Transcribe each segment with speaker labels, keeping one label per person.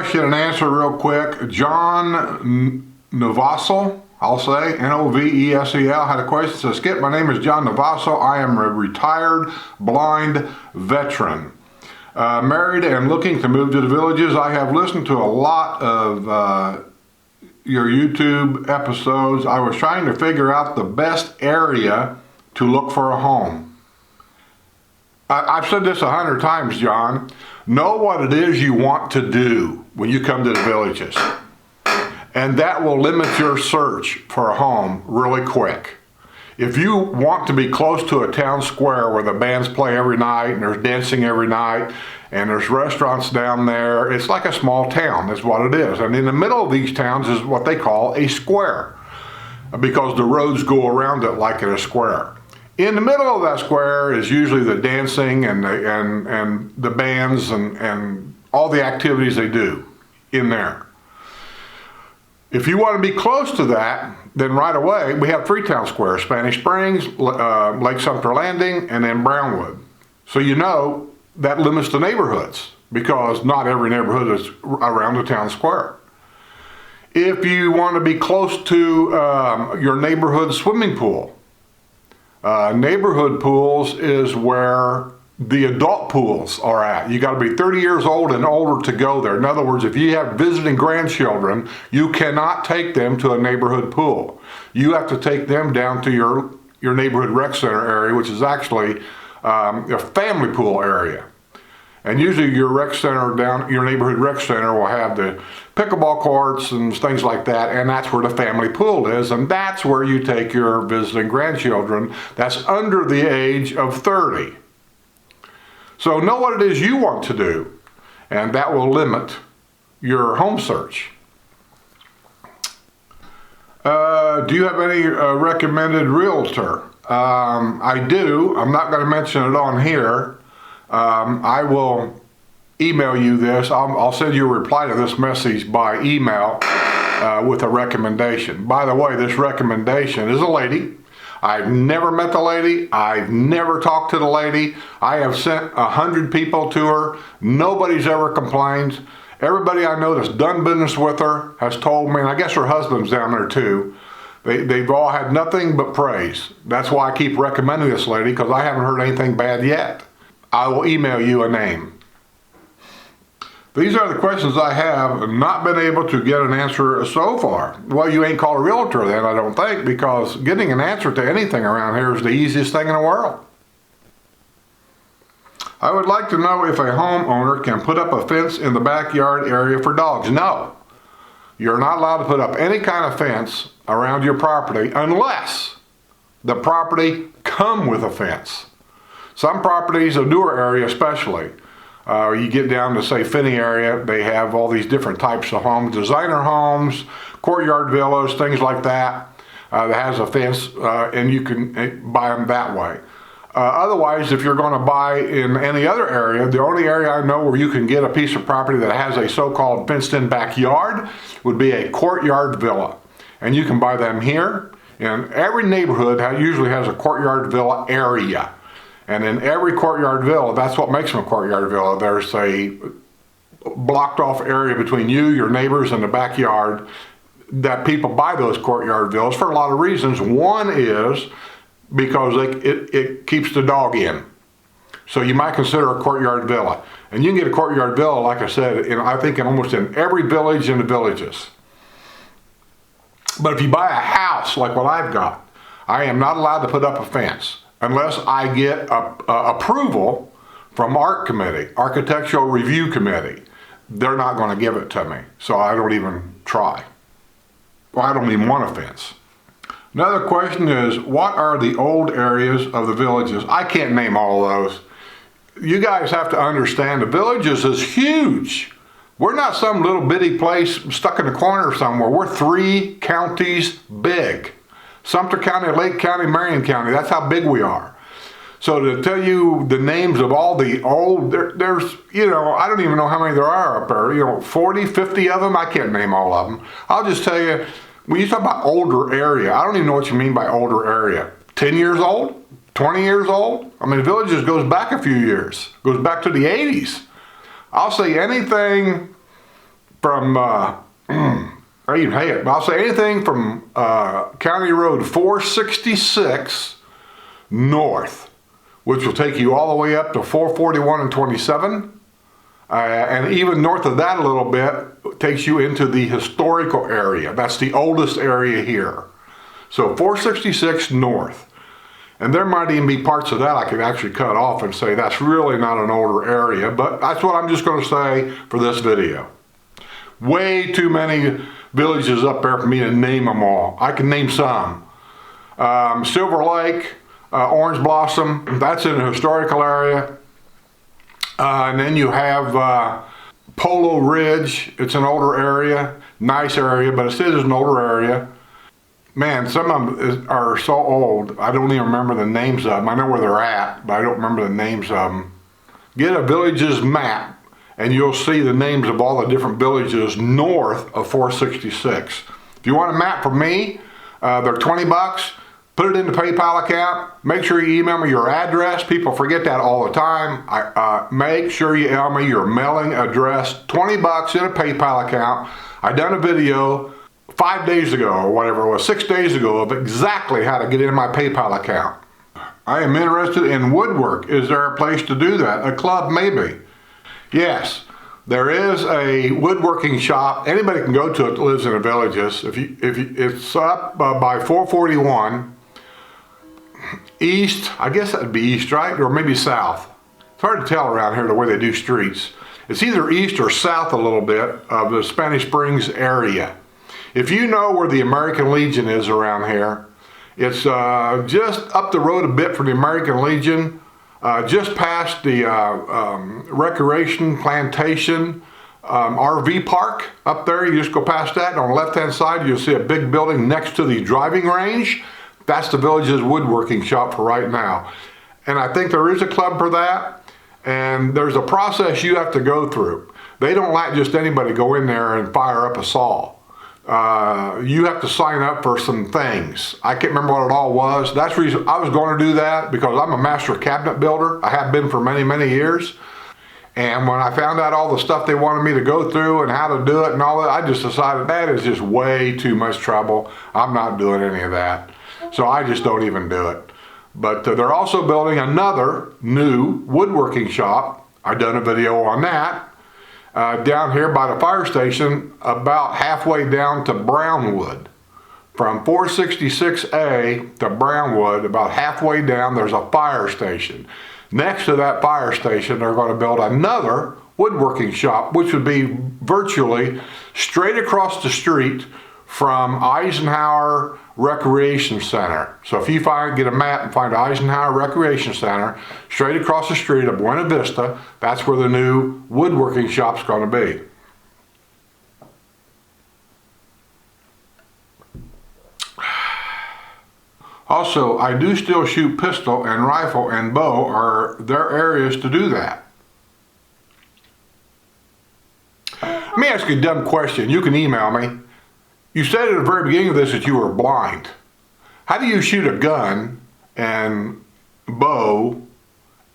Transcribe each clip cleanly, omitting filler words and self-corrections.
Speaker 1: question and answer real quick. John Novasel, I'll say, Novesel, had a question. Says, Skip, my name is John Novasel. I am a retired blind veteran. Married and looking to move to the villages. I have listened to a lot of your YouTube episodes. I was trying to figure out the best area to look for a home. I've said this 100 times, John. Know what it is you want to do when you come to the villages. And that will limit your search for a home really quick. If you want to be close to a town square where the bands play every night and there's dancing every night and there's restaurants down there, it's like a small town, is what it is. And in the middle of these towns is what they call a square, because the roads go around it like in a square. In the middle of that square is usually the dancing and the bands and all the activities they do in there. If you want to be close to that, then right away, we have 3 town squares: Spanish Springs, Lake Sumter Landing, and then Brownwood. So you know that limits the neighborhoods, because not every neighborhood is around the town square. If you want to be close to your neighborhood swimming pool, neighborhood pools is where the adult pools are at. You got to be 30 years old and older to go there. In other words, if you have visiting grandchildren, you cannot take them to a neighborhood pool. You have to take them down to your neighborhood rec center area, which is actually a family pool area. And usually your neighborhood rec center will have the pickleball courts and things like that, and that's where the family pool is, and that's where you take your visiting grandchildren that's under the age of 30. So know what it is you want to do, and that will limit your home search. Do you have any recommended realtor? I do. I'm not going to mention it on here. I will email you this. I'll send you a reply to this message by email with a recommendation. By the way, this recommendation is a lady. I've never met the lady. I've never talked to the lady. I have sent 100 people to her. Nobody's ever complained. Everybody I know that's done business with her has told me, and I guess her husband's down there too, they've all had nothing but praise. That's why I keep recommending this lady, because I haven't heard anything bad yet. I will email you a name. These are the questions I have not been able to get an answer so far. Well, you ain't called a realtor then, I don't think, because getting an answer to anything around here is the easiest thing in the world. I would like to know if a homeowner can put up a fence in the backyard area for dogs. No. You're not allowed to put up any kind of fence around your property unless the property come with a fence. Some properties, a newer area especially, you get down to, say, Finney area, they have all these different types of homes, designer homes, courtyard villas, things like that, that has a fence, and you can buy them that way. Otherwise, if you're going to buy in any other area, the only area I know where you can get a piece of property that has a so-called fenced-in backyard would be a courtyard villa. And you can buy them here. And every neighborhood usually has a courtyard villa area. And in every courtyard villa, that's what makes them a courtyard villa. There's a blocked off area between you, your neighbors, and the backyard that people buy those courtyard villas for a lot of reasons. One is because it keeps the dog in. So you might consider a courtyard villa. And you can get a courtyard villa, like I said, I think almost in every village in the villages. But if you buy a house like what I've got, I am not allowed to put up a fence unless I get approval from Architectural Review Committee. They're not going to give it to me, so I don't even try. Well, I don't even want a fence. Another question is, what are the old areas of the villages? I can't name all of those. You guys have to understand, the villages is huge. We're not some little bitty place stuck in the corner somewhere. We're 3 counties big. Sumter County, Lake County, Marion County, that's how big we are. So to tell you the names of all the old, there's, I don't even know how many there are up there, 40, 50 of them, I can't name all of them. I'll just tell you, when you talk about older area, I don't even know what you mean by older area. 10 years old? 20 years old? I mean, the villages goes back a few years, goes back to the 80s. I'll say anything from, I'll say anything from County Road 466 north, which will take you all the way up to 441 and 27. And even north of that a little bit takes you into the historical area. That's the oldest area here. So 466 north. And there might even be parts of that I could actually cut off and say that's really not an older area, but that's what I'm just going to say for this video. Way too many villages up there for me to name them all. I can name some. Silver Lake, Orange Blossom, that's in a historical area. And then you have Polo Ridge. It's an older area, nice area, but it still is an older area. Man, some of them are so old, I don't even remember the names of them. I know where they're at, but I don't remember the names of them. Get a village's map, and you'll see the names of all the different villages north of 466. If you want a map from me, they're 20 bucks. Put it in the PayPal account. Make sure you email me your address. People forget that all the time. Make sure you email me your mailing address. 20 bucks in a PayPal account. I done a video 5 days ago or whatever it was, 6 days ago, of exactly how to get into my PayPal account. I am interested in woodwork. Is there a place to do that? A club, maybe. Yes, there is a woodworking shop. Anybody can go to it that lives in the villages. It's up by 441. East, I guess that would be east, right? Or maybe south. It's hard to tell around here the way they do streets. It's either east or south a little bit of the Spanish Springs area. If you know where the American Legion is around here, it's just up the road a bit from the American Legion, just past the Recreation Plantation RV park up there. You just go past that, and on the left-hand side, you'll see a big building next to the driving range. That's the village's woodworking shop for right now. And I think there is a club for that, and there's a process you have to go through. They don't let just anybody go in there and fire up a saw. You have to sign up for some things. I can't remember what it all was. That's the reason I was going to do that, because I'm a master cabinet builder. I have been for many, many years. And when I found out all the stuff they wanted me to go through and how to do it and all that, I just decided that is just way too much trouble. I'm not doing any of that. So I just don't even do it. But they're also building another new woodworking shop. I've done a video on that. Down here by the fire station, about halfway down to Brownwood. From 466A to Brownwood, about halfway down, there's a fire station. Next to that fire station, they're going to build another woodworking shop, which would be virtually straight across the street from Eisenhower Recreation Center. So if you get a map and find Eisenhower Recreation Center, straight across the street of Buena Vista, that's where the new woodworking shop's going to be. Also, I do still shoot pistol and rifle and bow. Are there areas to do that? Let me ask you a dumb question. You can email me. You said at the very beginning of this that you were blind. How do you shoot a gun and bow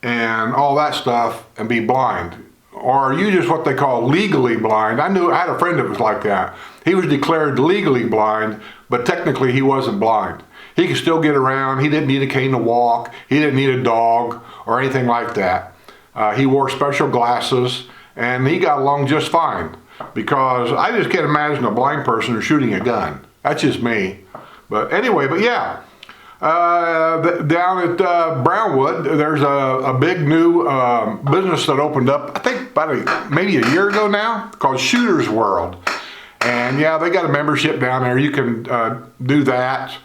Speaker 1: and all that stuff and be blind? Or are you just what they call legally blind? I had a friend that was like that. He was declared legally blind, but technically he wasn't blind. He could still get around. He didn't need a cane to walk. He didn't need a dog or anything like that. He wore special glasses, and he got along just fine. Because I just can't imagine a blind person shooting a gun. That's just me. But anyway, yeah. Down at Brownwood, there's a big new business that opened up, I think about maybe a year ago now, called Shooter's World. And yeah, they got a membership down there. You can do that.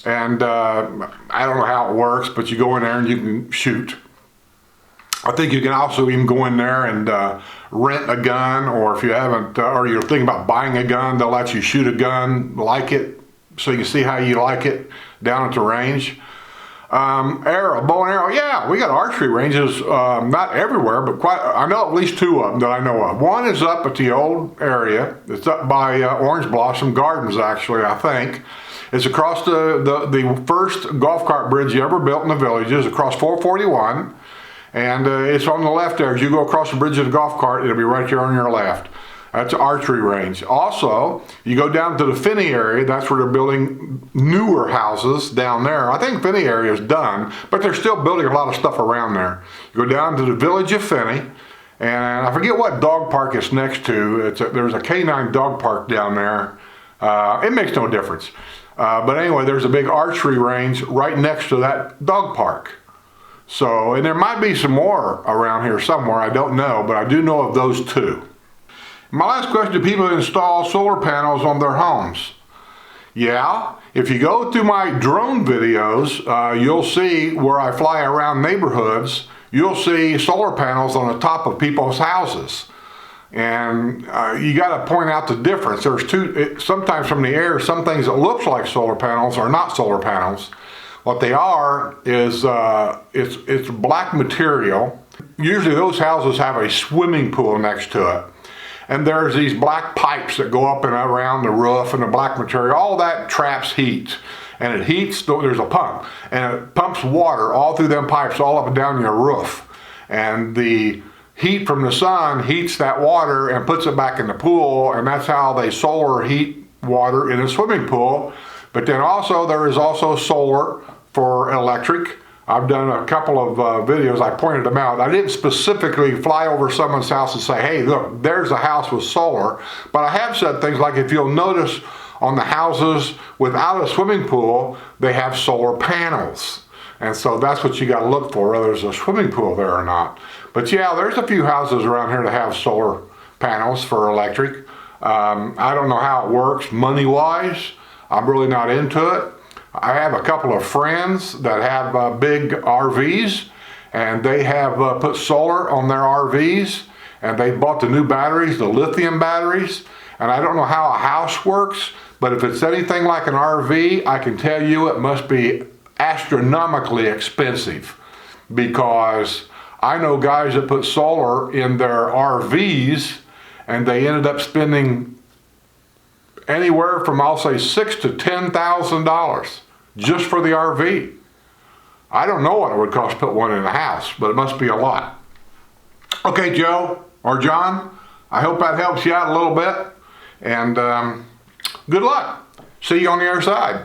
Speaker 1: And I don't know how it works, but you go in there and you can shoot. I think you can also even go in there and rent a gun, or if you haven't, or you're thinking about buying a gun, they'll let you shoot a gun like it, so you can see how you like it down at the range. Bow and arrow, yeah, we got archery ranges, not everywhere, but I know at least two of them that I know of. One is up at the old area. It's up by Orange Blossom Gardens, actually, I think. It's across the first golf cart bridge you ever built in the villages, across 441. And it's on the left there. As you go across the bridge of the golf cart, it'll be right there on your left. That's an archery range. Also, you go down to the Finney area, that's where they're building newer houses down there. I think Finney area is done, but they're still building a lot of stuff around there. You go down to the village of Finney, and I forget what dog park it's next to. There's a canine dog park down there. It makes no difference. But anyway, there's a big archery range right next to that dog park. So, and there might be some more around here somewhere, I don't know, but I do know of those two. My last question, do people install solar panels on their homes? Yeah, if you go through my drone videos, you'll see where I fly around neighborhoods, you'll see solar panels on the top of people's houses. And you got to point out the difference. There's sometimes from the air, some things that looks like solar panels are not solar panels. What they are is it's black material. Usually those houses have a swimming pool next to it. And there's these black pipes that go up and around the roof, and the black material, all that traps heat. And it heats, there's a pump, and it pumps water all through them pipes all up and down your roof. And the heat from the sun heats that water and puts it back in the pool, and that's how they solar heat water in a swimming pool. But then also there is also solar for electric. I've done a couple of videos, I pointed them out. I didn't specifically fly over someone's house and say, hey, look, there's a house with solar. But I have said things like, if you'll notice on the houses without a swimming pool, they have solar panels. And so that's what you got to look for, whether there's a swimming pool there or not. But yeah, there's a few houses around here that have solar panels for electric. I don't know how it works money-wise. I'm really not into it. I have a couple of friends that have big RVs, and they have put solar on their RVs, and they bought the new batteries, the lithium batteries. And I don't know how a house works, but if it's anything like an RV, I can tell you it must be astronomically expensive, because I know guys that put solar in their RVs and they ended up spending anywhere from, I'll say, $6,000 to $10,000 just for the RV. I don't know what it would cost to put one in a house, but it must be a lot. Okay, Joe or John, I hope that helps you out a little bit, and good luck. See you on the other side.